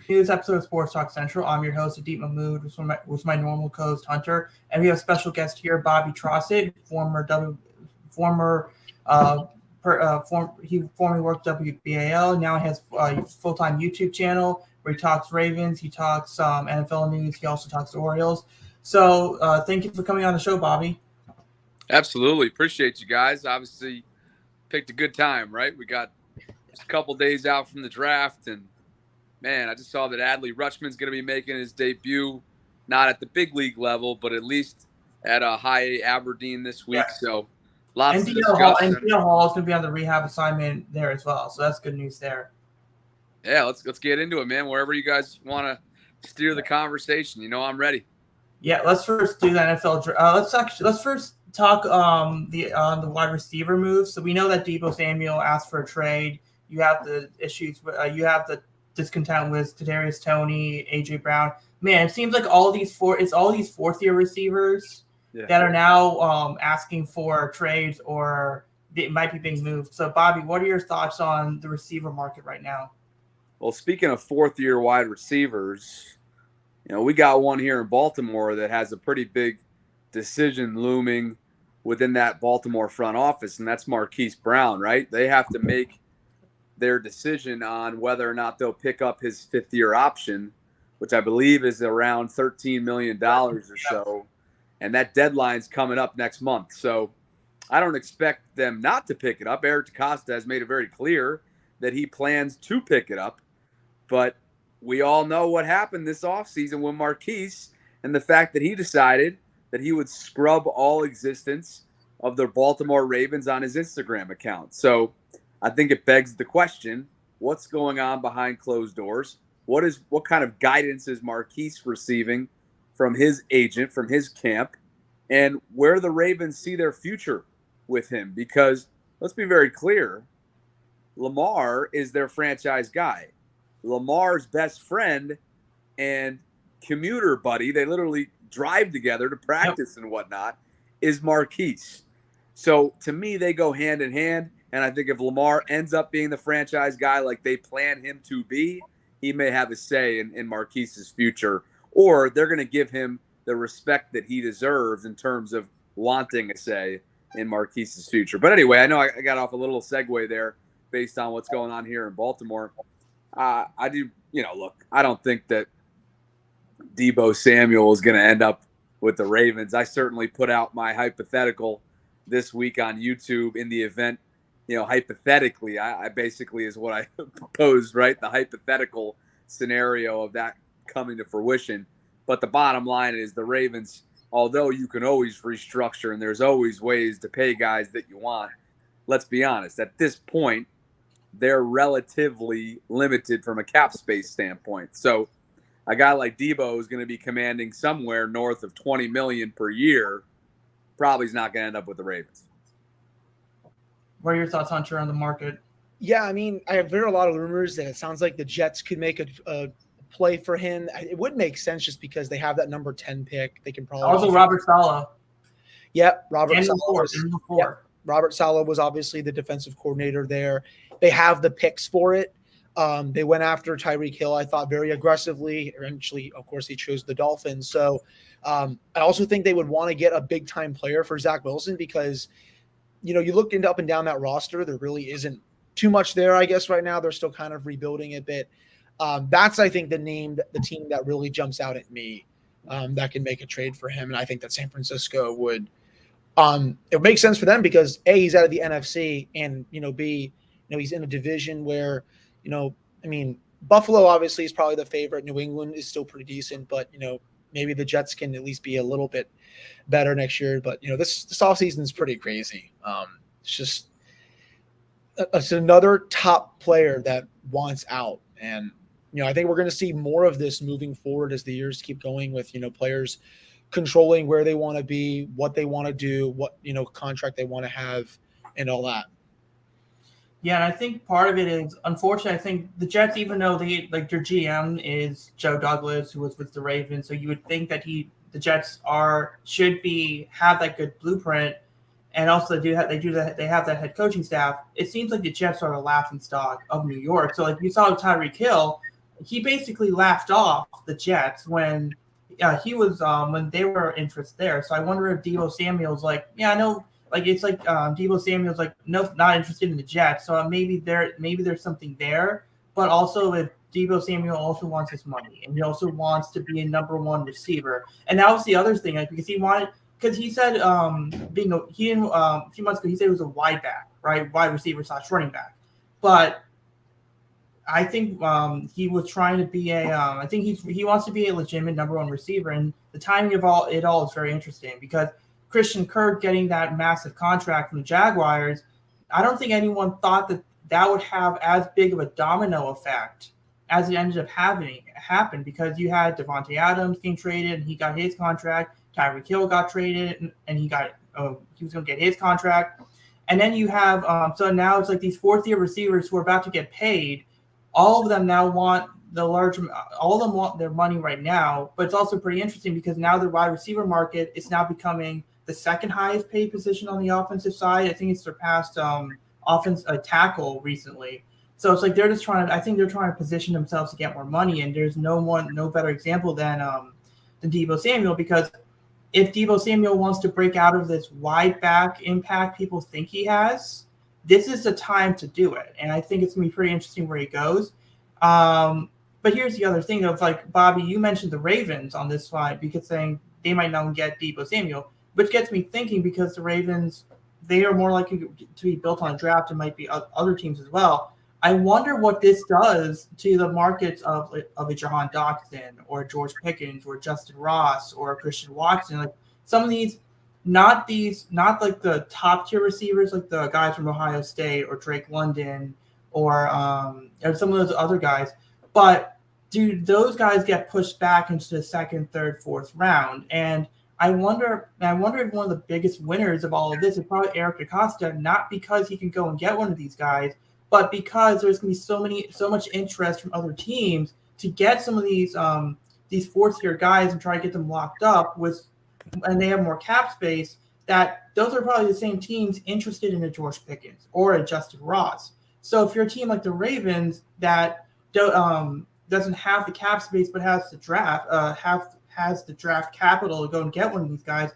This episode of Sports Talk Central. I'm your host, Adit Mahmood, with my normal co-host Hunter, and we have a special guest here, Bobby Trosset, he formerly worked WBAL. Now he has a full-time YouTube channel where he talks Ravens, he talks NFL news, he also talks Orioles. So thank you for coming on the show, Bobby. Absolutely. Appreciate you guys. Obviously picked a good time, right? We got just a couple days out from the draft, and man, I just saw that Adley Rutschman's going to be making his debut, not at the big league level, but at least at a high Aberdeen this week. Yeah. So lots to discuss. And DL Hall is going to be on the rehab assignment there as well. So that's good news there. Yeah, let's get into it, man. Wherever you guys want to steer the conversation, I'm ready. Yeah, let's first do the NFL. Let's first talk the wide receiver moves. So we know that Deebo Samuel asked for a trade. You have the issues. You have the discontent with Kadarius Toney, AJ Brown. Man, it seems like all these fourth-year receivers that are now asking for trades or they might be being moved. So, Bobby, what are your thoughts on the receiver market right now? Well, speaking of fourth-year wide receivers, we got one here in Baltimore that has a pretty big decision looming within that Baltimore front office, and that's Marquise Brown, right? They have to make their decision on whether or not they'll pick up his fifth-year option, which I believe is around $13 million or so, and that deadline's coming up next month. So I don't expect them not to pick it up. Eric DeCosta has made it very clear that he plans to pick it up, but we all know what happened this offseason with Marquise and the fact that he decided that he would scrub all existence of the Baltimore Ravens on his Instagram account. So I think it begs the question, what's going on behind closed doors? What kind of guidance is Marquise receiving from his agent, from his camp, and where the Ravens see their future with him? Because let's be very clear, Lamar is their franchise guy. Lamar's best friend and commuter buddy, they literally drive together to practice and whatnot, is Marquise. So to me, they go hand in hand. And I think if Lamar ends up being the franchise guy like they plan him to be, he may have a say in Marquise's future. Or they're going to give him the respect that he deserves in terms of wanting a say in Marquise's future. But anyway, I know I got off a little segue there based on what's going on here in Baltimore. I don't think that Deebo Samuel is going to end up with the Ravens. I certainly put out my hypothetical this week on YouTube in the event, hypothetically, I basically is what I proposed, right? The hypothetical scenario of that coming to fruition. But the bottom line is the Ravens, although you can always restructure and there's always ways to pay guys that you want, let's be honest, at this point, they're relatively limited from a cap space standpoint. So a guy like Deebo is going to be commanding somewhere north of $20 million per year. Probably is not going to end up with the Ravens. What are your thoughts, Hunter, on the market? Yeah, I mean, I have heard a lot of rumors that it sounds like the Jets could make a play for him. It would make sense just because they have that number 10 pick. They can probably also Robert Saleh. Yeah, Robert Saleh. Robert Saleh was obviously the defensive coordinator there. They have the picks for it. They went after Tyreek Hill, I thought, very aggressively. Eventually, of course, he chose the Dolphins. So I also think they would want to get a big-time player for Zach Wilson because, you look up and down that roster, there really isn't too much there, I guess, right now. They're still kind of rebuilding a bit. That's, I think, the team that really jumps out at me that can make a trade for him. And I think that San Francisco would it makes sense for them because, A, he's out of the NFC, and, B, he's in a division where, Buffalo obviously is probably the favorite. New England is still pretty decent, but, maybe the Jets can at least be a little bit better next year. But, this offseason is pretty crazy. It's another top player that wants out. And, I think we're going to see more of this moving forward as the years keep going with, players controlling where they want to be, what they want to do, what, contract they want to have, and all that. Yeah, and I think part of it is, unfortunately, I think the Jets, even though their GM is Joe Douglas, who was with the Ravens, so you would think that the Jets should have that good blueprint, and also they have that head coaching staff. It seems like the Jets are a laughing stock of New York. So like you saw with Tyreek Hill, he basically laughed off the Jets when he was when they were interested there. So I wonder if Deebo Samuel's like, yeah, I know, like it's like Deebo Samuel's like, no, not interested in the Jets. So maybe there's something there, but also if Deebo Samuel also wants his money and he also wants to be a number one receiver, and that was the other thing, like because he said a few months ago he said it was a wide receiver / running back, but I think he was trying to be I think he wants to be a legitimate number one receiver, and the timing of it all is very interesting because Christian Kirk getting that massive contract from the Jaguars, I don't think anyone thought that would have as big of a domino effect as it ended up happen because you had Devontae Adams getting traded and he got his contract, Tyreek Hill got traded and he was going to get his contract, and then you have so now it's like these fourth-year receivers who are about to get paid. All of them now want all of them want their money right now, but it's also pretty interesting because now the wide receiver market is now becoming the second highest paid position on the offensive side. I think it's surpassed tackle recently. So it's like they're trying to position themselves to get more money, and there's no better example than Deebo Samuel, because if Deebo Samuel wants to break out of this wide back impact people think he has, this is the time to do it. And I think it's going to be pretty interesting where he goes. But here's the other thing of like, Bobby, you mentioned the Ravens on this slide because saying they might not get Deebo Samuel, which gets me thinking because the Ravens, they are more likely to be built on a draft and might be other teams as well. I wonder what this does to the markets of a Jahan Dotson or George Pickens or Justin Ross or Christian Watson. Like some of these, not like the top tier receivers like the guys from Ohio State or Drake London or some of those other guys, but do those guys get pushed back into the second, third, fourth round? And I wonder if one of the biggest winners of all of this is probably Eric DaCosta, not because he can go and get one of these guys, but because there's going to be so much interest from other teams to get some of these fourth-year guys and try to get them locked up and they have more cap space, that those are probably the same teams interested in a George Pickens or a Justin Ross. So if you're a team like the Ravens that doesn't have the cap space but has the draft capital to go and get one of these guys,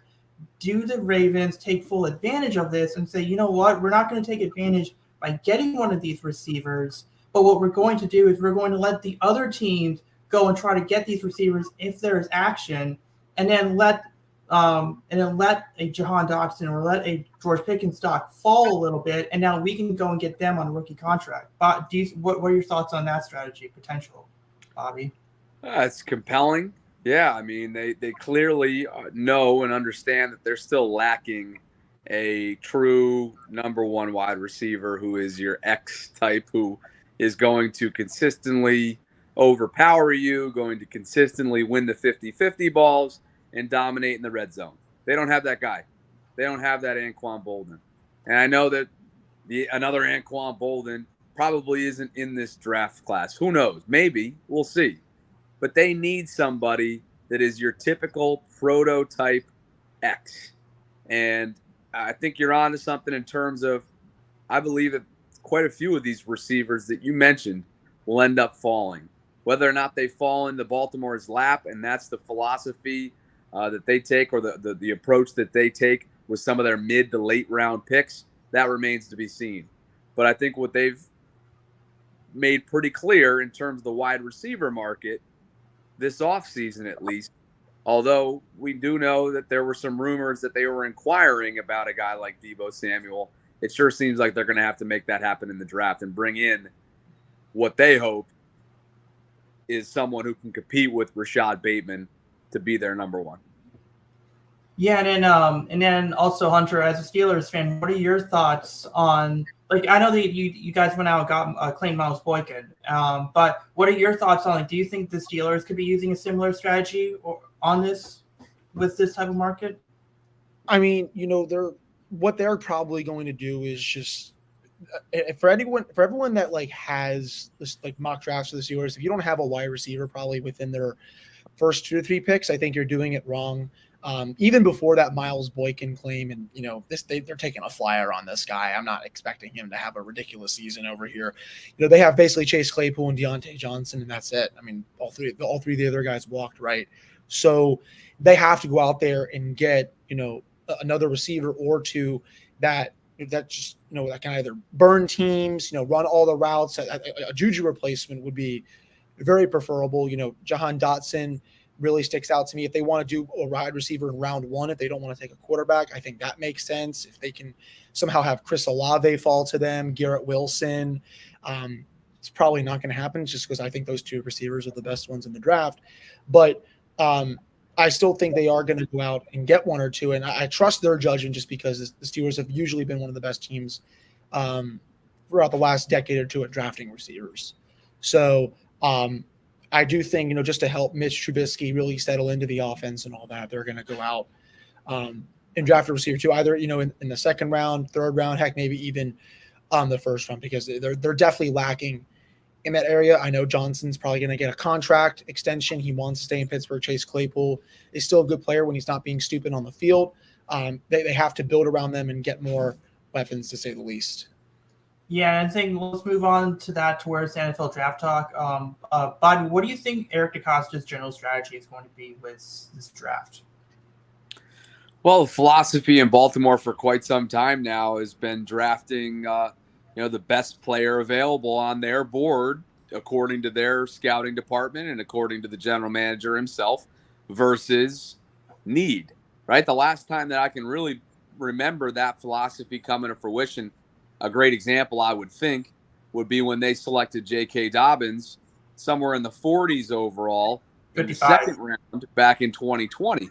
do the Ravens take full advantage of this and say, you know what, we're not going to take advantage by getting one of these receivers, but what we're going to do is we're going to let the other teams go and try to get these receivers if there is action, and then let a Jahan Dotson or let a George Pickens stock fall a little bit, and now we can go and get them on a rookie contract. But what are your thoughts on that strategy potential, Bobby? It's compelling. Yeah, I mean, they clearly know and understand that they're still lacking a true number one wide receiver who is your X type, who is going to consistently overpower you, going to consistently win the 50-50 balls and dominate in the red zone. They don't have that guy. They don't have that Anquan Boldin. And I know that another Anquan Boldin probably isn't in this draft class. Who knows? Maybe. We'll see. But they need somebody that is your typical prototype X. And I think you're on to something in terms of, I believe that quite a few of these receivers that you mentioned will end up falling. Whether or not they fall into Baltimore's lap, and that's the philosophy that they take, or the approach that they take with some of their mid to late round picks, that remains to be seen. But I think what they've made pretty clear in terms of the wide receiver market this offseason, at least, although we do know that there were some rumors that they were inquiring about a guy like Deebo Samuel, it sure seems like they're going to have to make that happen in the draft and bring in what they hope is someone who can compete with Rashad Bateman to be their number one. Yeah, and then also, Hunter, as a Steelers fan, what are your thoughts on, like, I know that you guys went out and got claimed Miles Boykin, but what are your thoughts on, like, do you think the Steelers could be using a similar strategy on this with this type of market? I mean, what they're probably going to do is just for everyone that like has this like mock drafts for the Steelers, if you don't have a wide receiver probably within their first 2 or 3 picks, I think you're doing it wrong. Even before that Miles Boykin claim, and they're taking a flyer on this guy. I'm not expecting him to have a ridiculous season over here. They have basically Chase Claypool and Deontay Johnson, and that's it. I mean, all three of the other guys walked, right? So they have to go out there and get another receiver or two that just that can either burn teams, run all the routes. A Juju replacement would be very preferable. Jahan Dotson really sticks out to me. If they want to do a wide receiver in round 1, if they don't want to take a quarterback, I think that makes sense. If they can somehow have Chris Olave fall to them, Garrett Wilson, it's probably not going to happen just because I think those 2 receivers are the best ones in the draft. But I still think they are going to go out and get 1 or 2, and I trust their judgment just because the Steelers have usually been one of the best teams throughout the last decade or 2 at drafting receivers. So I do think, just to help Mitch Trubisky really settle into the offense and all that, they're going to go out and draft a receiver too, either, in the 2nd round, 3rd round, heck, maybe even the 1st round, because they're definitely lacking in that area. I know Johnson's probably going to get a contract extension. He wants to stay in Pittsburgh. Chase Claypool is still a good player when he's not being stupid on the field. They have to build around them and get more weapons, to say the least. Yeah, I think let's move on to that towards the NFL draft talk. Bobby, what do you think Eric DeCosta's general strategy is going to be with this draft? Well, the philosophy in Baltimore for quite some time now has been drafting, the best player available on their board, according to their scouting department and according to the general manager himself, versus need, right? The last time that I can really remember that philosophy coming to fruition, a great example, I would think, would be when they selected J.K. Dobbins somewhere in the 40s overall in 55. the 2nd round back in 2020,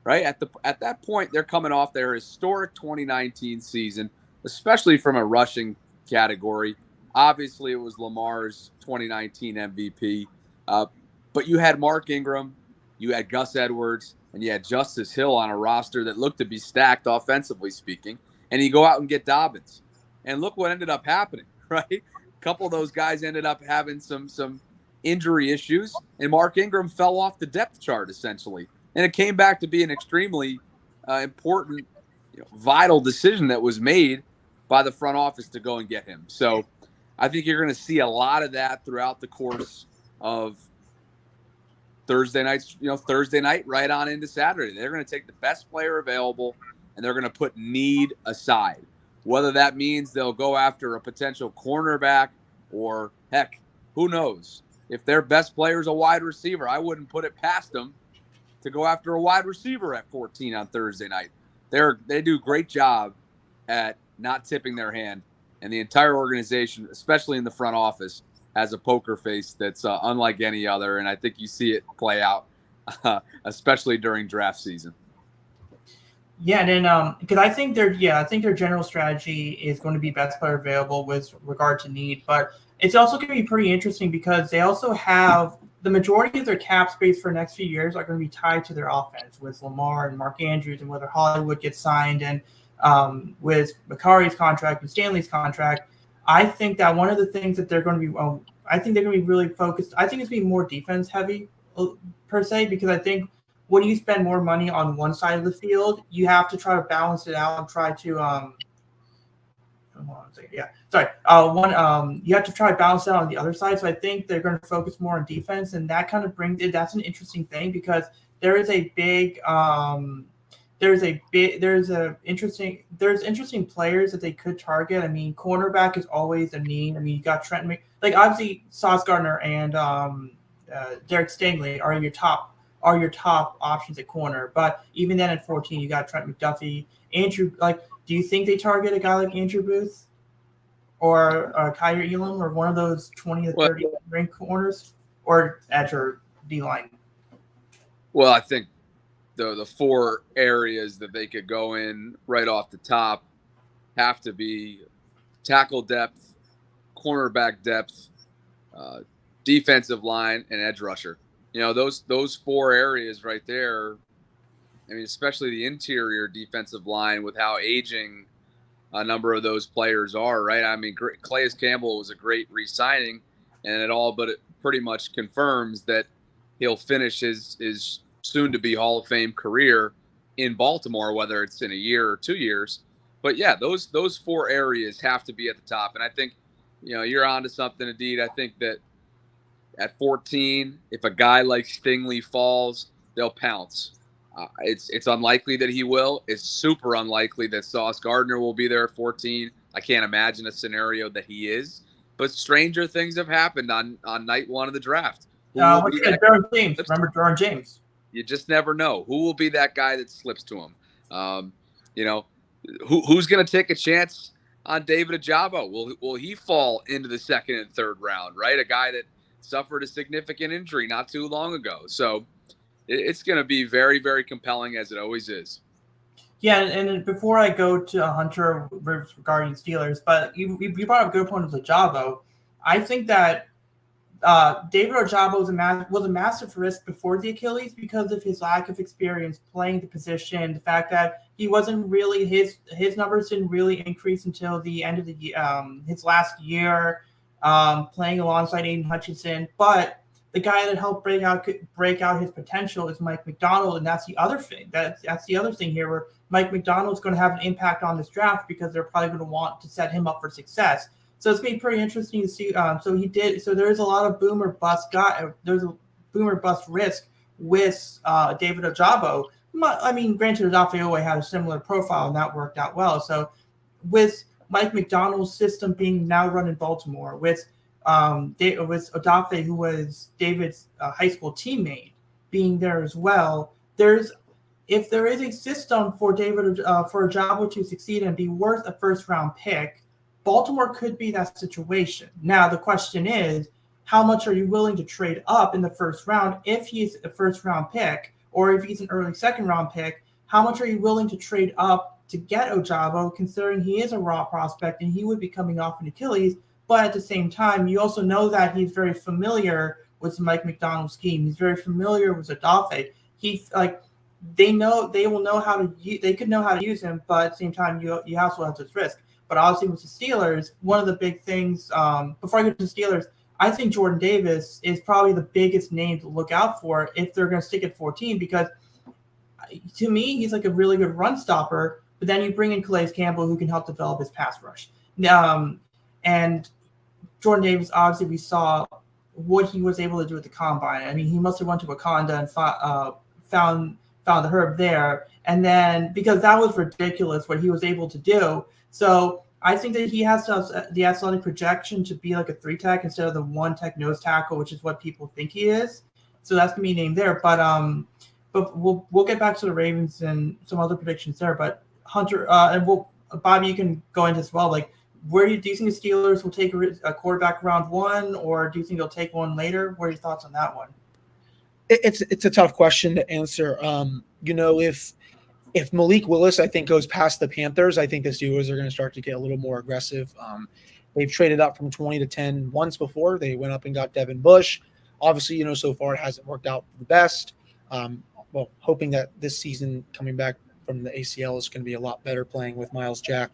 right? At that point, they're coming off their historic 2019 season, especially from a rushing category. Obviously, it was Lamar's 2019 MVP, but you had Mark Ingram, you had Gus Edwards, and you had Justice Hill on a roster that looked to be stacked offensively speaking, and you go out and get Dobbins. And look what ended up happening, right? A couple of those guys ended up having some injury issues, and Mark Ingram fell off the depth chart essentially. And it came back to be an extremely important, vital decision that was made by the front office to go and get him. So I think you're going to see a lot of that throughout the course of Thursday night right on into Saturday. They're going to take the best player available, and they're going to put need aside. Whether that means they'll go after a potential cornerback or, heck, who knows? If their best player is a wide receiver, I wouldn't put it past them to go after a wide receiver at 14 on Thursday night. They do a great job at not tipping their hand, and the entire organization, especially in the front office, has a poker face that's unlike any other, and I think you see it play out, especially during draft season. Yeah, and then because I think their general strategy is going to be best player available with regard to need, but it's also going to be pretty interesting because they also have the majority of their cap space for the next few years are going to be tied to their offense with Lamar and Mark Andrews and whether Hollywood gets signed and with Bakari's contract and Stanley's contract. I think that one of the things that they're going to be, I think they're going to be really focused. I think it's going to be more defense heavy per se because I think when you spend more money on one side of the field, you have to try to balance it out and try to you have to try to balance it out on the other side. So I think they're going to focus more on defense, and that kind of brings it. That's an interesting thing because there's interesting players that they could target. I mean, cornerback is always a need. I mean, you got Trent obviously Sauce Gardner and Derek Stingley are your top options at corner. But even then at 14, you got Trent McDuffie, Andrew. Do you think they target a guy like Andrew Booth or Kyrie Elam or one of those 20 to 30 ranked corners or edge or D-line? Well, I think the 4 areas that they could go in right off the top have to be tackle depth, cornerback depth, defensive line, and edge rusher. Those 4 areas right there, I mean, especially the interior defensive line with how aging a number of those players are, right? I mean, Calais Campbell was a great re-signing, and it pretty much confirms that he'll finish his soon to be Hall of Fame career in Baltimore, whether it's in a year or 2 years. But yeah, those 4 areas have to be at the top. And I think, you're onto something, Adid. I think that at 14, if a guy like Stingley falls, they'll pounce. It's unlikely that he will. It's super unlikely that Sauce Gardner will be there at 14. I can't imagine a scenario that he is. But stranger things have happened on night 1 of the draft. What's that? Derwin James. Remember Derwin James? You just never know. Who will be that guy that slips to him? Who's going to take a chance on David Ojabo? Will he fall into the 2nd and 3rd round, right? A guy that suffered a significant injury not too long ago. So it's going to be very, very compelling, as it always is. Yeah, and before I go to Hunter regarding Steelers, but you brought up a good point with Ojabo. I think that David Ojabo was a massive risk before the Achilles because of his lack of experience playing the position, the fact that he wasn't really his numbers didn't really increase until the end of the his last year playing alongside Aiden Hutchinson. But the guy that helped break out his potential is Mike Macdonald, and that's the other thing. That's the other thing here, where Mike Macdonald's going to have an impact on this draft because they're probably going to want to set him up for success. So it's going to be pretty interesting to see. So there's a lot of boomer bust there's a boomer bust risk with David Ojabo. I mean, granted, Odafe had a similar profile, and that worked out well. So with Mike Macdonald's system being now run in Baltimore, with Odafe, who was David's high school teammate, being there as well, if there is a system for for Ojabo to succeed and be worth a first-round pick, Baltimore could be that situation. Now, the question is, how much are you willing to trade up in the first round if he's a first-round pick, or if he's an early second-round pick? How much are you willing to trade up to get Ojabo, considering he is a raw prospect and he would be coming off an Achilles? But at the same time, you also know that he's very familiar with Mike Macdonald's scheme. He's very familiar with Odafe. They could know how to use him, but at the same time, you also have this risk. But obviously with the Steelers, one of the big things, before I get to the Steelers, I think Jordan Davis is probably the biggest name to look out for if they're going to stick at 14, because to me, he's like a really good run stopper, but then you bring in Calais Campbell, who can help develop his pass rush. And Jordan Davis, obviously, we saw what he was able to do at the Combine. I mean, he must have went to Wakanda and found the herb there. And then, because that was ridiculous what he was able to do. So I think that he has to have the athletic projection to be like a 3-tech instead of the 1-tech nose tackle, which is what people think he is. So that's gonna be named there. But we'll get back to the Ravens and some other predictions there. But Hunter Bobby, you can go into as well. Like, do you think the Steelers will take a quarterback round 1, or do you think they'll take one later? What are your thoughts on that one? It's a tough question to answer. If Malik Willis, I think, goes past the Panthers, I think the Steelers are going to start to get a little more aggressive. They've traded up from 20 to 10 once before. They went up and got Devin Bush. Obviously, so far it hasn't worked out for the best. Hoping that this season coming back from the ACL is going to be a lot better playing with Miles Jack.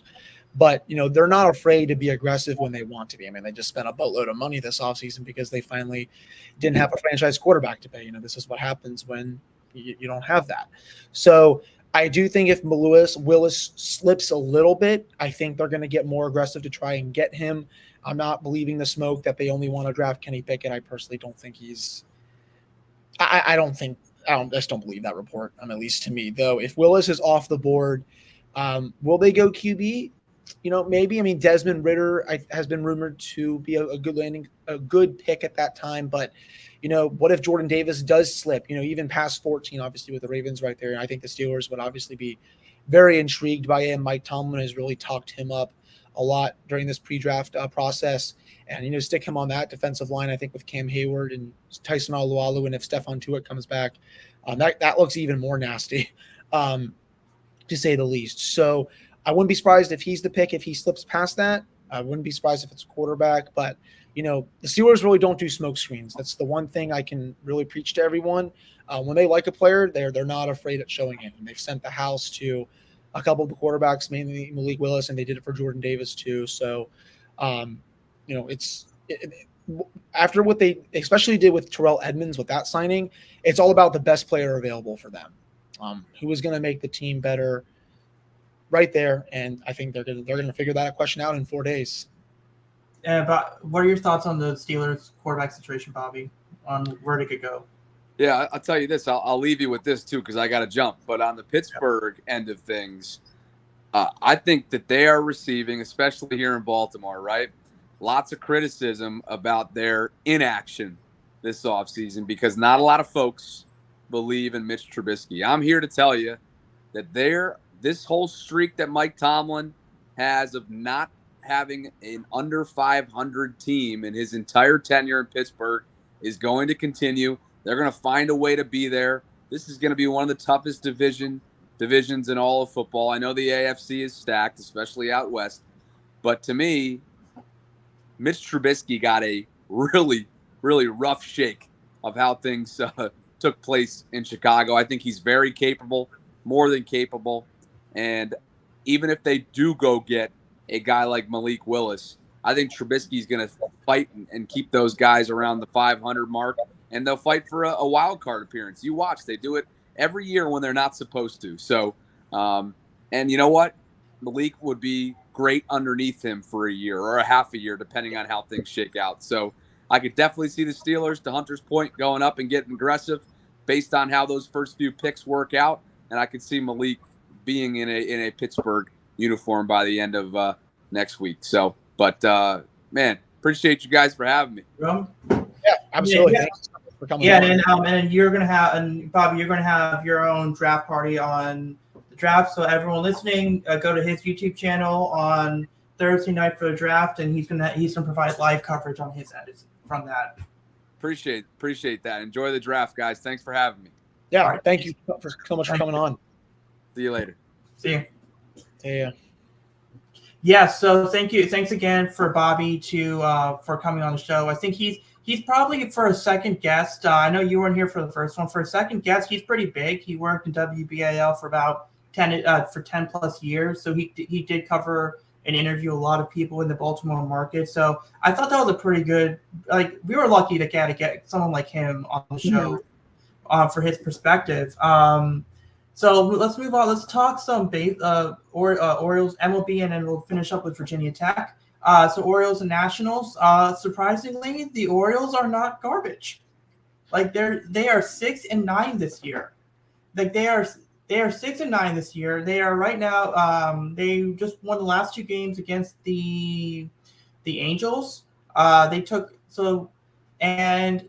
But, they're not afraid to be aggressive when they want to be. I mean, they just spent a boatload of money this offseason because they finally didn't have a franchise quarterback to pay. This is what happens when you don't have that. So I do think if Willis slips a little bit, I think they're going to get more aggressive to try and get him. I'm not believing the smoke that they only want to draft Kenny Pickett. I personally don't think he's – I just don't believe that report, at least to me. Though if Willis is off the board, will they go QB? Maybe. I mean, Desmond Ridder has been rumored to be a good pick at that time. But, what if Jordan Davis does slip, even past 14, obviously with the Ravens right there. And I think the Steelers would obviously be very intrigued by him. Mike Tomlin has really talked him up a lot during this pre-draft process. And, stick him on that defensive line, I think, with Cam Hayward and Tyson Alualu. And if Stephon Tuitt comes back, that looks even more nasty, to say the least. So I wouldn't be surprised if he's the pick if he slips past that. I wouldn't be surprised if it's a quarterback. But, the Steelers really don't do smoke screens. That's the one thing I can really preach to everyone. When they like a player, they're not afraid of showing it. And they've sent the house to a couple of the quarterbacks, mainly Malik Willis, and they did it for Jordan Davis too. So, after what they especially did with Terrell Edmonds with that signing, it's all about the best player available for them, who is going to make the team better right there. And I think they're going to figure that question out in 4 days. But what are your thoughts on the Steelers quarterback situation, Bobby, on where it could go? Yeah, I'll tell you this. I'll leave you with this, too, because I got to jump. But on the Pittsburgh end of things, I think that they are receiving, especially here in Baltimore, right, lots of criticism about their inaction this offseason because not a lot of folks believe in Mitch Trubisky. I'm here to tell you that this whole streak that Mike Tomlin has of not having an under 500 team in his entire tenure in Pittsburgh is going to continue. They're going to find a way to be there. This is going to be one of the toughest divisions in all of football. I know the AFC is stacked, especially out west. But to me, Mitch Trubisky got a really, really rough shake of how things took place in Chicago. I think he's very capable, more than capable. And even if they do go get a guy like Malik Willis, I think Trubisky's going to fight and keep those guys around the 500 mark, and they'll fight for a wild card appearance. You watch. They do it every year when they're not supposed to. So, and you know what? Malik would be great underneath him for a year or a half a year, depending on how things shake out. So I could definitely see the Steelers, to Hunter's point, going up and getting aggressive based on how those first few picks work out. And I could see Malik being in a Pittsburgh uniform by the end of next week. So, but man, appreciate you guys for having me. Yeah, absolutely. Yeah. Thanks for coming. Yeah, and you're gonna have, and Bobby, you're gonna have your own draft party on the draft. So everyone listening, go to his YouTube channel on Thursday night for the draft, and he's gonna provide live coverage on his end from that. Appreciate that. Enjoy the draft, guys. Thanks for having me. Yeah, right. Thank you so much for coming on. See you later. See you. Yeah. Yeah. So thank you. Thanks again for Bobby for coming on the show. I think he's probably, for a second guest. I know you weren't here for the first one. For a second guest, he's pretty big. He worked in WBAL for about 10 plus years. So he did cover and interview a lot of people in the Baltimore market. So I thought that was a pretty good. Like, we were lucky to get someone like him on the show for his perspective. So let's move on. Let's talk some Orioles, MLB, and then we'll finish up with Virginia Tech. So Orioles and Nationals. Surprisingly, the Orioles are not garbage. Like, they are 6-9 this year. Like, they are 6-9 this year. They are right now. They just won the last 2 games against the Angels. And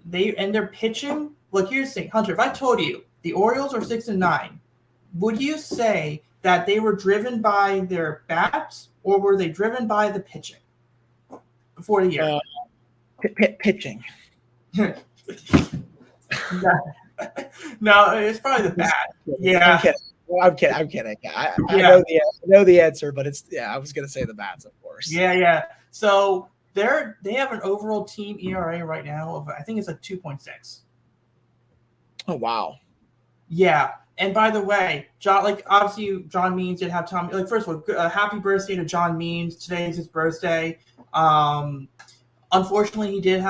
they're pitching. Look, here's the thing, Hunter. If I told you the Orioles are 6-9, would you say that they were driven by their bats, or were they driven by the pitching before the year? Pitching. No, it's probably the bat. Yeah. I'm kidding. I know the answer, but I was going to say the bats, of course. Yeah. So they have an overall team ERA right now of, I think it's like 2.6. Oh, wow. Yeah. And by the way, obviously John Means did have Tommy. Like, first of all, happy birthday to John Means. Today is his birthday. Unfortunately, he did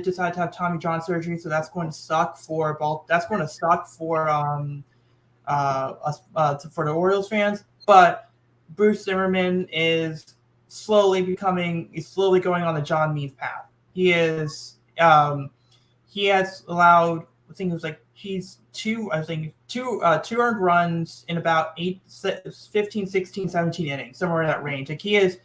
decide to have Tommy John surgery, so that's going to suck for the Orioles fans. But Bruce Zimmerman is slowly going on the John Means path. He has allowed, I think it was like two earned runs in about 15, 16, 17 innings, somewhere in that range. Like, he is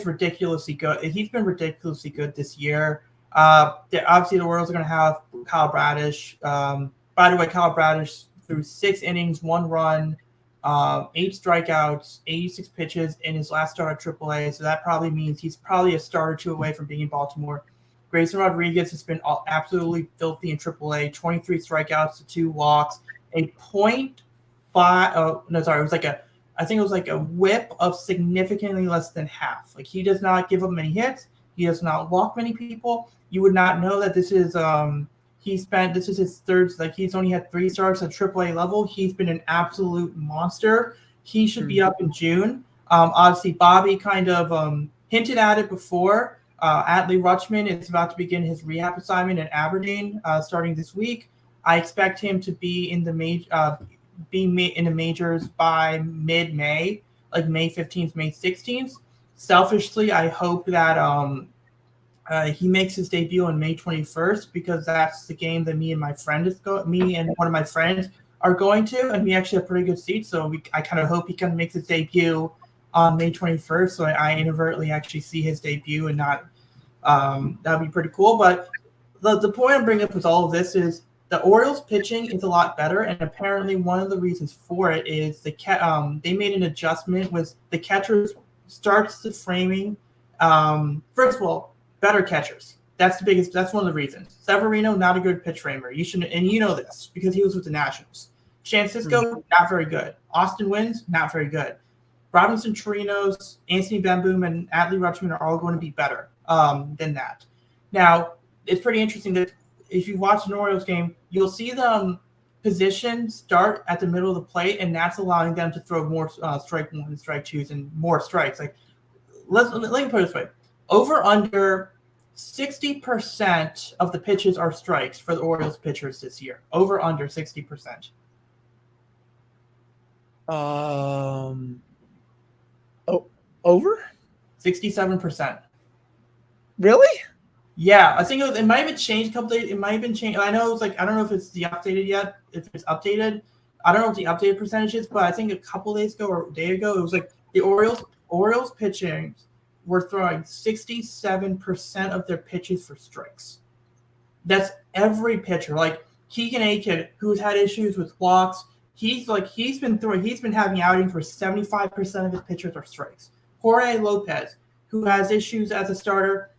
ridiculously good. He's been ridiculously good this year. Obviously, the Orioles are going to have Kyle Bradish. By the way, Kyle Bradish threw 6 innings, 1 run, 8 strikeouts, 86 pitches in his last start at AAA. So that probably means he's probably a start or 2 away from being in Baltimore. Grayson Rodriguez has been absolutely filthy in AAA. 23 strikeouts to 2 walks, a 0.5. Oh no, sorry, I think it was like a whip of significantly less than half. Like, he does not give up many hits. He does not walk many people. You would not know that this is this is his third. Like, he's only had 3 starts at AAA level. He's been an absolute monster. He should be up in June. Obviously, Bobby kind of hinted at it before. Adley Rutschman is about to begin his rehab assignment in Aberdeen starting this week. I expect him to be in the majors by mid-May, like May 15th, May 16th. Selfishly, I hope that he makes his debut on May 21st because that's the game that me and one of my friends are going to, and we actually have pretty good seats. So I kind of hope he kind of makes his debut on May 21st, so I inadvertently actually see his debut and not. That'd be pretty cool. But the point I'm bringing up with all of this is the Orioles pitching is a lot better, and apparently one of the reasons for it is they made an adjustment with the catchers starts the framing. First of all, better catchers. That's one of the reasons. Severino, not a good pitch framer. You should, and you know this because he was with the Nationals. Francisco, not very good. Austin Wynns, not very good. Robinson Chirinos, Anthony Bemboom, and Adley Rutschman are all going to be better than that. Now, it's pretty interesting that if you watch an Orioles game, you'll see them position start at the middle of the plate, and that's allowing them to throw more strike one, strike twos, and more strikes. Like, let me put it this way. Over under 60% of the pitches are strikes for the Orioles pitchers this year. Over under 60%. Over 67%. Really? Yeah, I think it might have been changed a couple days. It might have been changed. I know it's like I don't know if it's updated yet. If it's updated, I don't know what the updated percentage is, but I think a couple days ago or a day ago, it was like the Orioles pitching were throwing 67% of their pitches for strikes. That's every pitcher. Like Keegan Akin, who's had issues with walks, he's been having outings where 75% of his pitches are strikes. Jorge Lopez, who has issues as a starter,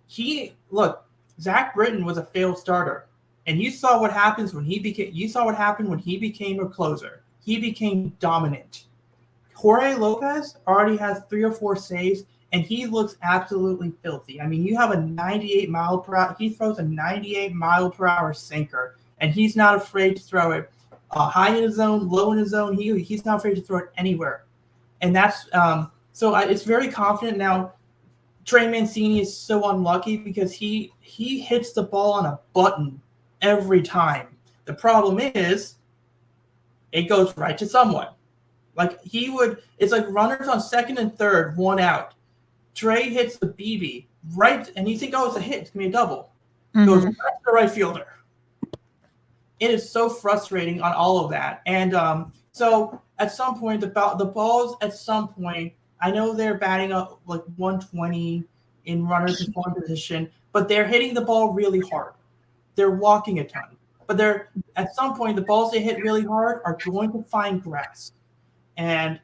Zach Britton was a failed starter, and you saw what happens when he became. You saw what happened when he became a closer. He became dominant. Jorge Lopez already has 3 or 4 saves, and he looks absolutely filthy. I mean, you have a 98 mile per hour. He throws a 98 mile per hour sinker, and he's not afraid to throw it high in his zone, low in his zone. He's not afraid to throw it anywhere, and that's it's very confident now. Trey Mancini is so unlucky because he hits the ball on a button every time. The problem is it goes right to someone. Like it's like runners on second and third, 1 out. Trey hits the BB right, and you think, oh, it's a hit, it's gonna be a double. Goes right to the right fielder. It is so frustrating on all of that. And so at some point, the balls at some point, I know they're batting up like 120 in runners in scoring position, but they're hitting the ball really hard. They're walking a ton. But at some point, the balls they hit really hard are going to find grass. And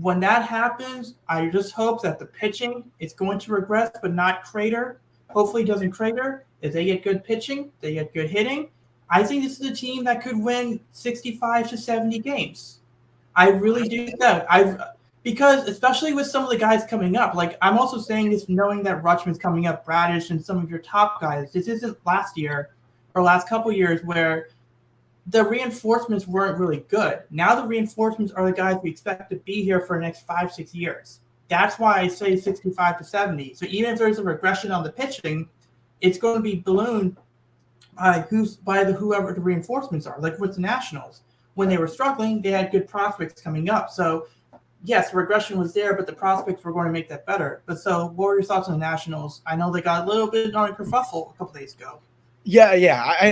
when that happens, I just hope that the pitching is going to regress but not crater. Hopefully it doesn't crater. If they get good pitching, they get good hitting. I think this is a team that could win 65 to 70 games. I really do that. Because especially with some of the guys coming up, like I'm also saying this knowing that Rutschman's coming up, Bradish, and some of your top guys. This isn't last year or last couple years where the reinforcements weren't really good. Now the reinforcements are the guys we expect to be here for the next 5-6 years. That's why I say 65 to 70. So even if there's a regression on the pitching, it's going to be ballooned by whoever the reinforcements are. Like with the Nationals, when they were struggling, they had good prospects coming up. So yes, regression was there, but the prospects were going to make that better. But so, what were your thoughts on the Nationals? I know they got a little bit on a kerfuffle a couple days ago. Yeah.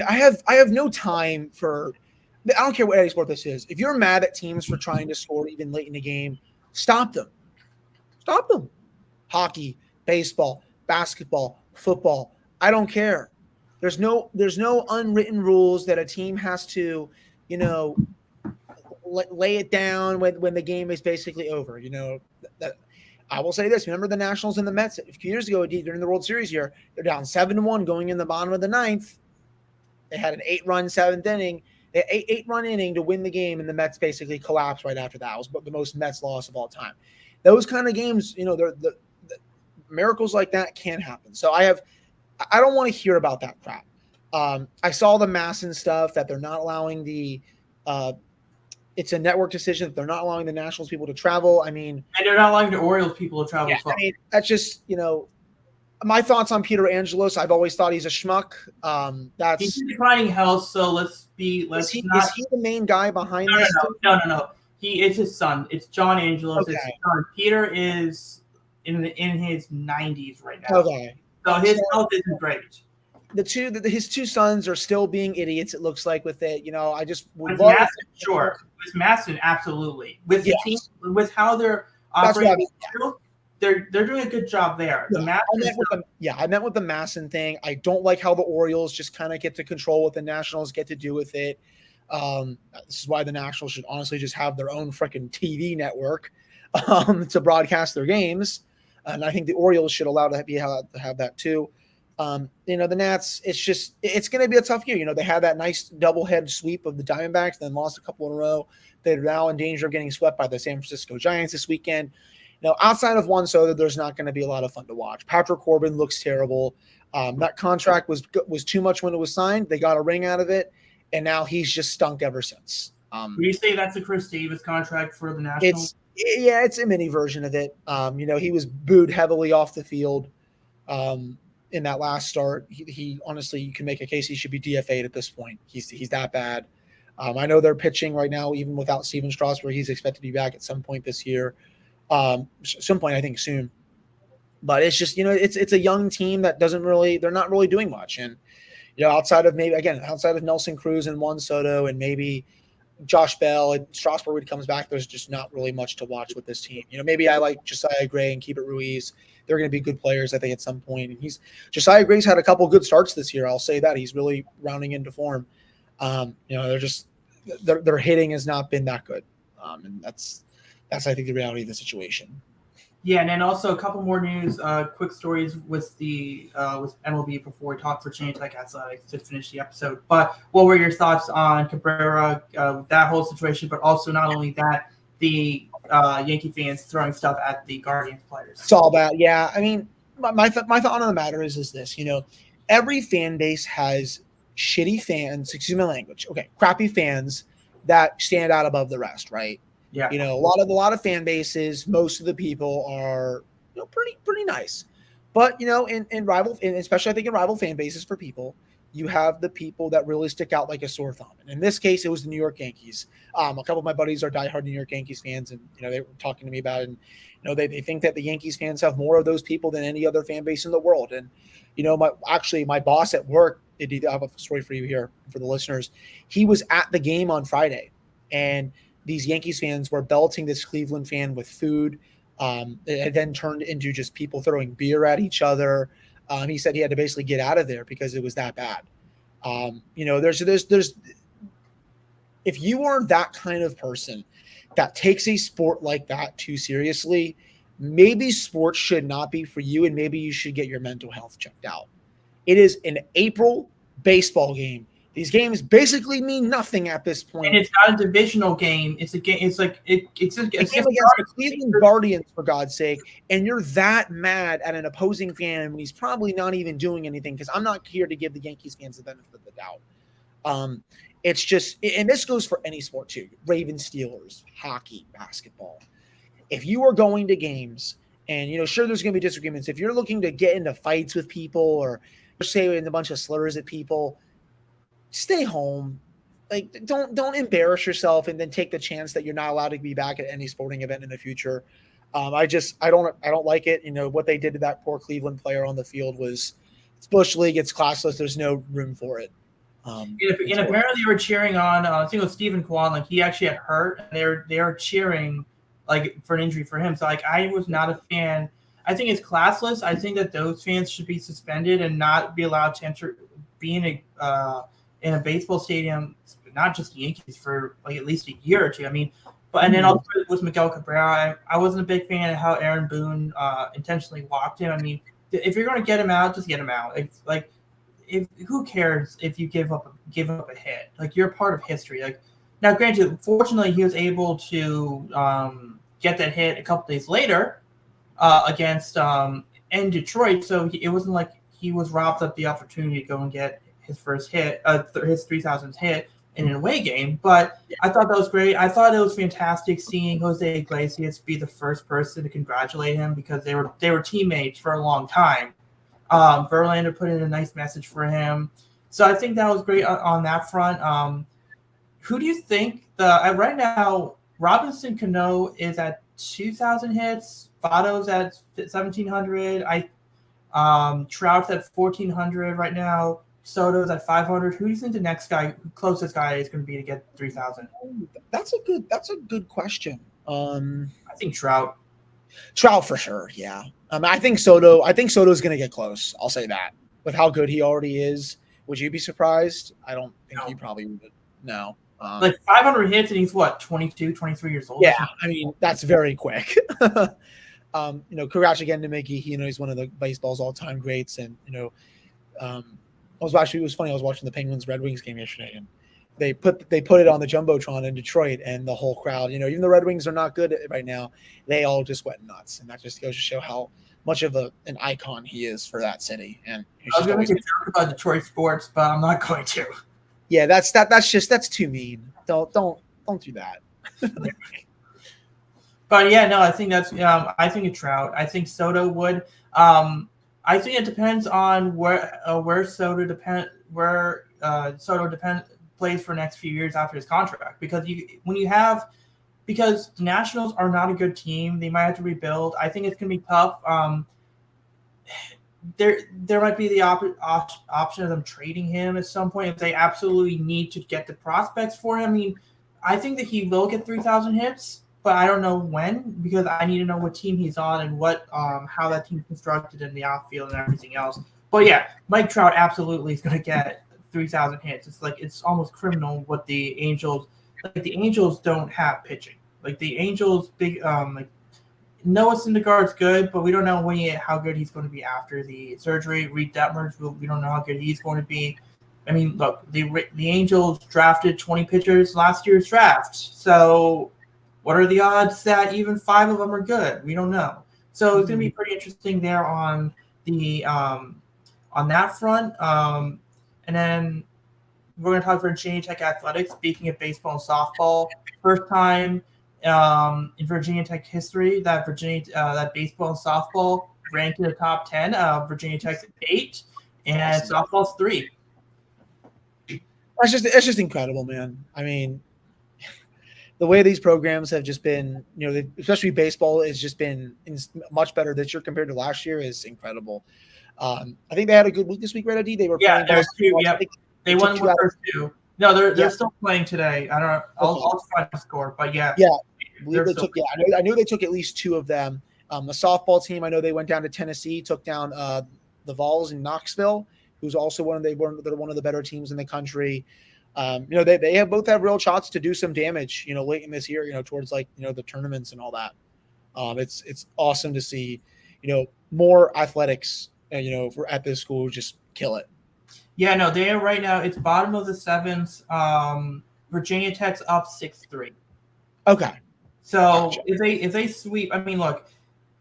I have no time for. I don't care what any sport this is. If you're mad at teams for trying to score even late in the game, stop them. Stop them. Hockey, baseball, basketball, football. I don't care. There's no unwritten rules that a team has to, lay it down when the game is basically over. I will say this. Remember the Nationals and the Mets a few years ago during the World Series year, they're down 7-1 going in the bottom of the 9th. They had an 8-run 7th inning. They had 8-run inning to win the game, and the Mets basically collapsed right after that. It was the most Mets loss of all time. Those kind of games, the miracles like that can happen. So I don't want to hear about that crap. I saw the Masson stuff that they're not allowing it's a network decision that they're not allowing the Nationals people to travel. I mean, and they're not allowing the Orioles people to travel. Yeah, I mean, that's just, My thoughts on Peter Angelos. I've always thought he's a schmuck. He's in declining health, so is he the main guy behind this? No. It's his son. It's John Angelos. Okay. His son. Peter is in his 90s right now. Okay. So his health isn't great. His two sons are still being idiots. It looks like with it. I just would love Masson, sure. With Masson, absolutely. With the team, with how they're operating, they're doing a good job there. I meant with the Masson thing. I don't like how the Orioles just kind of get to control what the Nationals get to do with it. This is why the Nationals should honestly just have their own freaking TV network to broadcast their games, and I think the Orioles should allow to have that too. The Nats, it's going to be a tough year. They had that nice double-head sweep of the Diamondbacks, then lost a couple in a row. They're now in danger of getting swept by the San Francisco Giants this weekend. Outside of Juan Soto, there's not going to be a lot of fun to watch. Patrick Corbin looks terrible. That contract was too much when it was signed. They got a ring out of it, and now he's just stunk ever since. Would you say that's a Chris Davis contract for the Nationals? It's a mini version of it. He was booed heavily off the field in that last start. He honestly, you can make a case he should be DFA'd at this point. He's that bad. I know they're pitching right now, even without Steven Strasburg. He's expected to be back at some point this year. Some point, I think soon. But it's just, it's a young team that they're not really doing much. And, outside of Nelson Cruz and Juan Soto and maybe Josh Bell and Strasburg when he comes back, there's just not really much to watch with this team. Maybe I like Josiah Gray and Keibert Ruiz. They're going to be good players, I think, at some point. And Josiah Gray's had a couple good starts this year. I'll say that he's really rounding into form. Their hitting has not been that good. And that's I think the reality of the situation. Yeah, and then also a couple more news, quick stories with the with MLB before we talk for Change Like Athletics to finish the episode. But what were your thoughts on Cabrera, that whole situation, but also not only that, the Yankee fans throwing stuff at the Guardians players? Saw that, yeah. I mean, my thought on the matter is this, every fan base has shitty fans, excuse my language, crappy fans that stand out above the rest, right? Yeah. A lot of fan bases, most of the people are pretty nice. But in rival, and especially I think in rival fan bases for people, you have the people that really stick out like a sore thumb. And in this case, it was the New York Yankees. A couple of my buddies are diehard New York Yankees fans, and they were talking to me about it. And they think that the Yankees fans have more of those people than any other fan base in the world. And my boss at work, I have a story for you here for the listeners. He was at the game on Friday, and these Yankees fans were belting this Cleveland fan with food. It then turned into just people throwing beer at each other. He said he had to basically get out of there because it was that bad. There's if you are that kind of person that takes a sport like that too seriously, maybe sports should not be for you, and maybe you should get your mental health checked out. It is an April baseball game. These games basically mean nothing at this point. And it's not a divisional game. It's a game. It's a game against the Cleveland Guardians, for God's sake. And you're that mad at an opposing fan when he's probably not even doing anything, because I'm not here to give the Yankees fans the benefit of the doubt. It's just, and this goes for any sport too. Ravens, Steelers, hockey, basketball. If you are going to games, and sure, there's going to be disagreements. If you're looking to get into fights with people or saying a bunch of slurs at people, stay home. Like, don't embarrass yourself and then take the chance that you're not allowed to be back at any sporting event in the future. I don't like it. What they did to that poor Cleveland player on the field was, it's Bush League, it's classless. There's no room for it. And apparently they were cheering on, I think it was Stephen Kwan, like he actually had hurt, and they are cheering like for an injury for him. So I was not a fan. I think it's classless. I think that those fans should be suspended and not be allowed to enter, be in a baseball stadium, not just the Yankees, for like at least a year or two. I mean, and then also with Miguel Cabrera, I wasn't a big fan of how Aaron Boone intentionally walked him. I mean, if you're going to get him out, just get him out. It's like, who cares if you give up a hit? Like, you're a part of history. Like, now, granted, fortunately, he was able to get that hit a couple days later against in Detroit, so it wasn't like he was robbed of the opportunity to go and get his first hit, his 3,000th hit in an away game. But I thought that was great. I thought it was fantastic seeing Jose Iglesias be the first person to congratulate him, because they were teammates for a long time. Verlander put in a nice message for him. So I think that was great on that front. Who do you think right now? Robinson Cano is at 2,000 hits. Votto's at 1,700. Trout's at 1,400 right now. Soto's at 500. Who do you think the next guy, closest guy, is going to be to get 3,000? That's a good question. I think Trout. Trout for sure. Yeah. I think Soto's going to get close. I'll say that. With how good he already is, would you be surprised? I don't think you probably would. No. Like 500 hits, and he's what, 22, 23 years old? Yeah, I mean, that's very quick. Congrats again to Mickey. He's one of the baseball's all-time greats. And, it was funny. I was watching the Penguins Red Wings game yesterday, and they put it on the Jumbotron in Detroit, and the whole crowd, even the Red Wings are not good right now, they all just went nuts. And that just goes to show how much of an icon he is for that city. And I was going to talk about Detroit sports, but I'm not going to. Yeah, that's too mean. Don't do that. But yeah, no, I think that's I think a Trout. I think Soto would. I think it depends on where Soto plays for the next few years after his contract, because because the Nationals are not a good team, they might have to rebuild. I think it's gonna be tough. There might be the option of them trading him at some point if they absolutely need to get the prospects for him. I mean, I think that he will get 3,000 hits, but I don't know when, because I need to know what team he's on and what how that team's constructed in the outfield and everything else. But yeah, Mike Trout absolutely is going to get 3,000 hits. It's almost criminal what the Angels don't have pitching. Like the Angels Noah Syndergaard's good, but we don't know how good he's going to be after the surgery. Reed Detmers, we don't know how good he's going to be. I mean, look, the Angels drafted 20 pitchers last year's draft. So what are the odds that even 5 of them are good? We don't know. So it's going to be pretty interesting there on the on that front. And then we're going to talk Virginia Tech athletics. Speaking of baseball and softball, first time in Virginia Tech history that baseball and softball ranked in the top 10. Virginia Tech's 8 and softball's 3. It's just incredible, man. I mean, the way these programs have just been, especially baseball, has just been much better this year compared to last year is incredible. I think they had a good week this week, right, Adi? They were playing. They won the first 2. No, they're still playing today. I don't know. I'll find the score, but yeah. Yeah. I knew they took at least 2 of them. The softball team, I know they went down to Tennessee, took down the Vols in Knoxville, who's also one of the better teams in the country. They both have real shots to do some damage, late in this year, towards the tournaments and all that. It's awesome to see, more athletics, at this school just kill it. Yeah, no, they are right now. It's bottom of the 7th. Virginia Tech's up 6-3. Okay. So gotcha. if they sweep, I mean, look,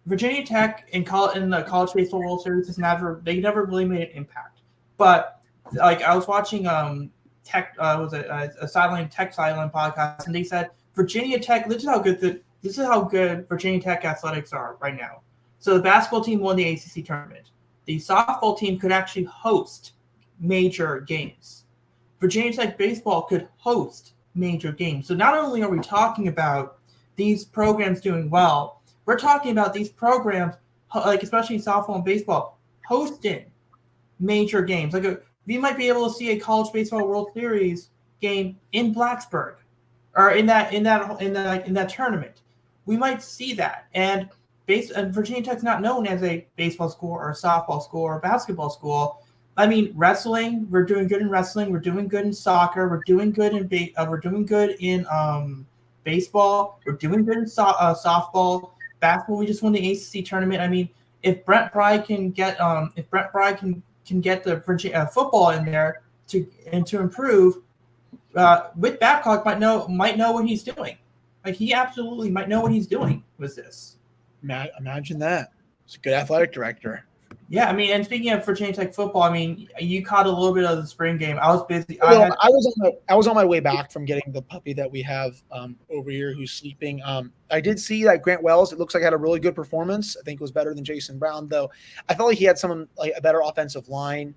Virginia Tech in the College Baseball World Series never really made an impact. But I was watching a Tech Sideline podcast, and they said Virginia Tech. This is how good Virginia Tech athletics are right now. So the basketball team won the ACC tournament. The softball team could actually host major games. Virginia Tech baseball could host major games. So not only are we talking about these programs doing well, we're talking about these programs, especially softball and baseball, hosting major games. We might be able to see a College Baseball World Series game in Blacksburg, or in that tournament. We might see that. And Virginia Tech's not known as a baseball school or a softball school or a basketball school. I mean, wrestling, we're doing good in wrestling. We're doing good in soccer. We're doing good in baseball. We're doing good in softball. Basketball, we just won the ACC tournament. I mean, if Brent Bry can get the Virginia football in there to improve, Whit Babcock might know what he's doing. He absolutely might know what he's doing with this. Imagine that. He's a good athletic director. Yeah, I mean, and speaking of Virginia Tech football, I mean, you caught a little bit of the spring game. I was busy. Well, I was on my way back from getting the puppy that we have over here who's sleeping. I did see that Grant Wells, it looks like, had a really good performance. I think it was better than Jason Brown, though. I felt like he had someone like a better offensive line.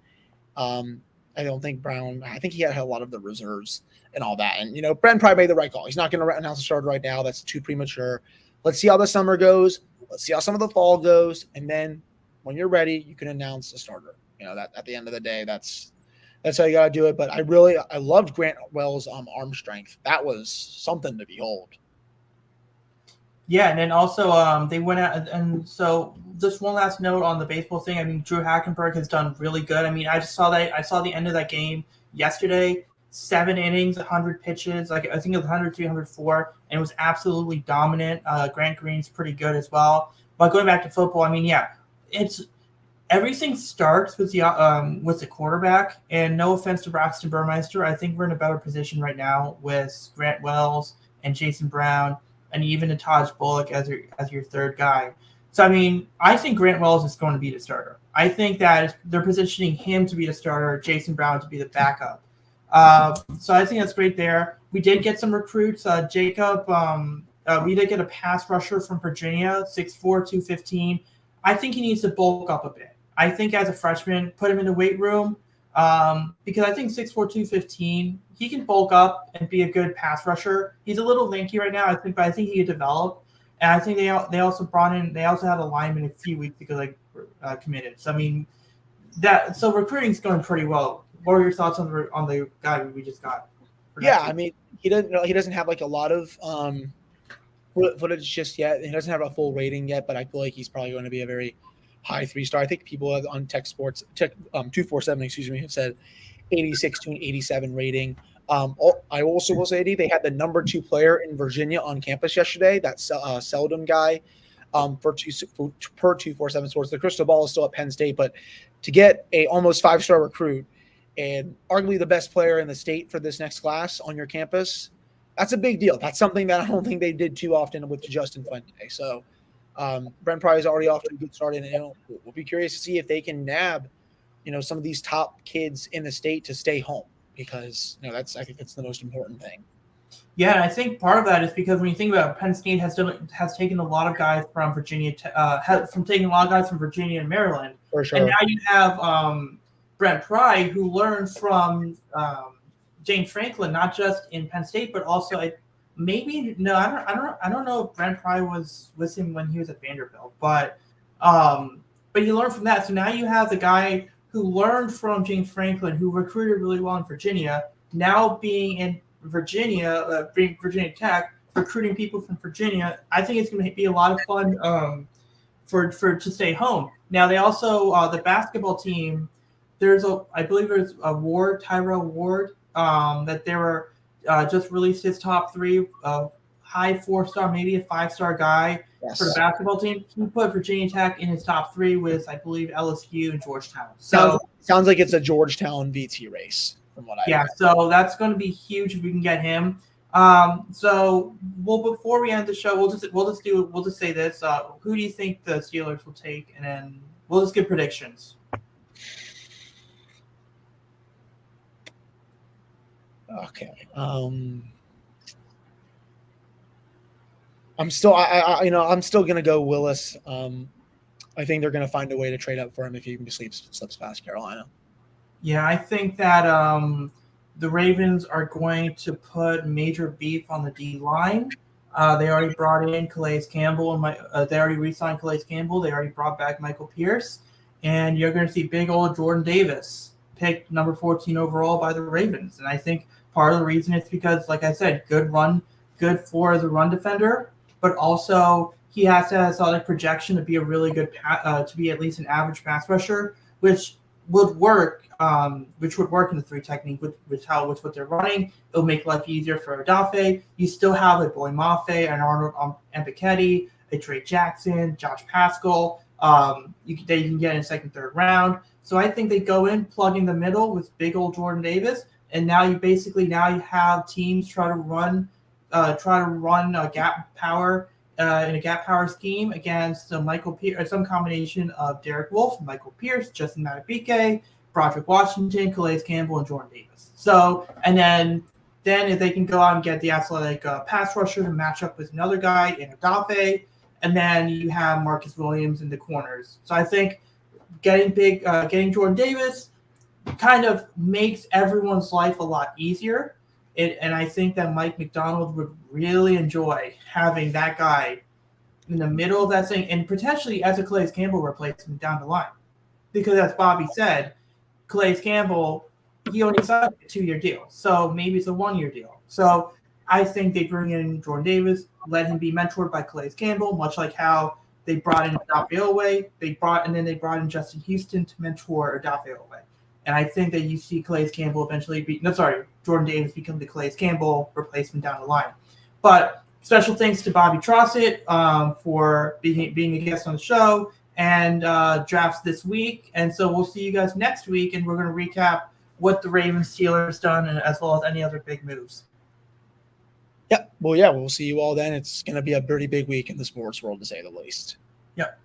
I don't think Brown. I think he had a lot of the reserves and all that. And Brent probably made the right call. He's not going to announce a starter right now. That's too premature. Let's see how the summer goes. Let's see how some of the fall goes, and then when you're ready, you can announce a starter. That at the end of the day, that's how you got to do it. But I loved Grant Wells' arm strength. That was something to behold. Yeah, and then also they went out, and so just one last note on the baseball thing. I mean, Drew Hackenberg has done really good. I mean, I saw the end of that game yesterday. 7 innings, 100 pitches. Like I think it was 103, 104, and it was absolutely dominant. Grant Green's pretty good as well. But going back to football, I mean, yeah, it's everything starts with the quarterback. And no offense to Braxton Burmeister, I think we're in a better position right now with Grant Wells and Jason Brown and even a Taj Bullock as your third guy. So I mean, I think Grant Wells is going to be the starter. I think that they're positioning him to be the starter, Jason Brown to be the backup. So I think that's great there. We did get some recruits. Jacob, we did get a pass rusher from Virginia, 6'4", 215. I think he needs to bulk up a bit. I think as a freshman, put him in the weight room because I think 6'4", 215, he can bulk up and be a good pass rusher. He's a little lanky right now, but I think he could develop. And I think they also had a lineman a few weeks ago committed. So I mean, recruiting's going pretty well. What are your thoughts on the guy we just got? Yeah, I mean, he doesn't have like a lot of footage just yet. He doesn't have a full rating yet, but I feel like he's probably going to be a very high 3-star. I think people on Tech 247, have said 86 to an 87 rating. I also will say they had the number 2 player in Virginia on campus yesterday. That's Seldom guy per 247 Sports. The crystal ball is still at Penn State, but to get a almost 5-star recruit and arguably the best player in the state for this next class on your campus, that's a big deal. That's something that I don't think they did too often with Justin Fuente. So Brent Pry is already off to a good start, and we'll be curious to see if they can nab, some of these top kids in the state to stay home because I think that's the most important thing. Yeah, and I think part of that is because when you think about it, Penn State has taken a lot of guys from Virginia, and Maryland, for sure. And now you have Brent Pry, who learned from James Franklin, not just in Penn State, but also I don't know if Brent Pry was with him when he was at Vanderbilt, but he learned from that. So now you have the guy who learned from James Franklin, who recruited really well in Virginia, now being in Virginia, being Virginia Tech, recruiting people from Virginia. I think it's going to be a lot of fun to stay home. Now they also the basketball team. I believe there's a Tyrell Ward, that they were just released his top 3, high 4-star, maybe a 5-star guy for the basketball team. He put Virginia Tech in his top 3 with, I believe, LSU and Georgetown. So sounds like it's a Georgetown VT race from what I read. So that's going to be huge if we can get him. Before we end the show, we'll just say this: who do you think the Steelers will take, and then we'll just give predictions. Okay. I'm still going to go Willis. I think they're going to find a way to trade up for him if he slips past Carolina. Yeah, I think that the Ravens are going to put major beef on the D line. They already brought in Calais Campbell and they already re-signed Calais Campbell. They already brought back Michael Pierce, and you're going to see big old Jordan Davis picked number 14 overall by the Ravens. And I think part of the reason is because, like I said, good for the run defender, but also he has to have a projection to be a really good, to be at least an average pass rusher, which would work in the 3 technique with what they're running. It'll make life easier for Odafe. You still have a Boy Mafe, an Arnold Ambiketti, a Trey Jackson, Josh Pascal. You can get in 2nd, 3rd round. So I think they go in, plug in the middle with big old Jordan Davis, and now you have teams try to run gap power in a gap power scheme against Michael Pierce, some combination of Derek Wolfe, Michael Pierce, Justin Matabike, Broderick Washington, Calais Campbell, and Jordan Davis. So, and then if they can go out and get the athletic pass rusher to match up with another guy in Odafe, and then you have Marcus Williams in the corners. So I think getting Jordan Davis kind of makes everyone's life a lot easier. And I think that Mike McDonald would really enjoy having that guy in the middle of that thing and potentially as a Calais Campbell replacement down the line. Because as Bobby said, Calais Campbell, he only signed a 2-year deal. So maybe it's a 1-year deal. So I think they bring in Jordan Davis, let him be mentored by Calais Campbell, much like how they brought in Odafe Oweh. They brought in Justin Houston to mentor Odafe Oweh. And I think that you see Calais Campbell Jordan Davis become the Calais Campbell replacement down the line. But special thanks to Bobby Trosset for being a guest on the show and drafts this week. And so we'll see you guys next week, and we're going to recap what the Ravens Steelers done, and as well as any other big moves. Yeah, we'll see you all then. It's going to be a pretty big week in the sports world, to say the least. Yep.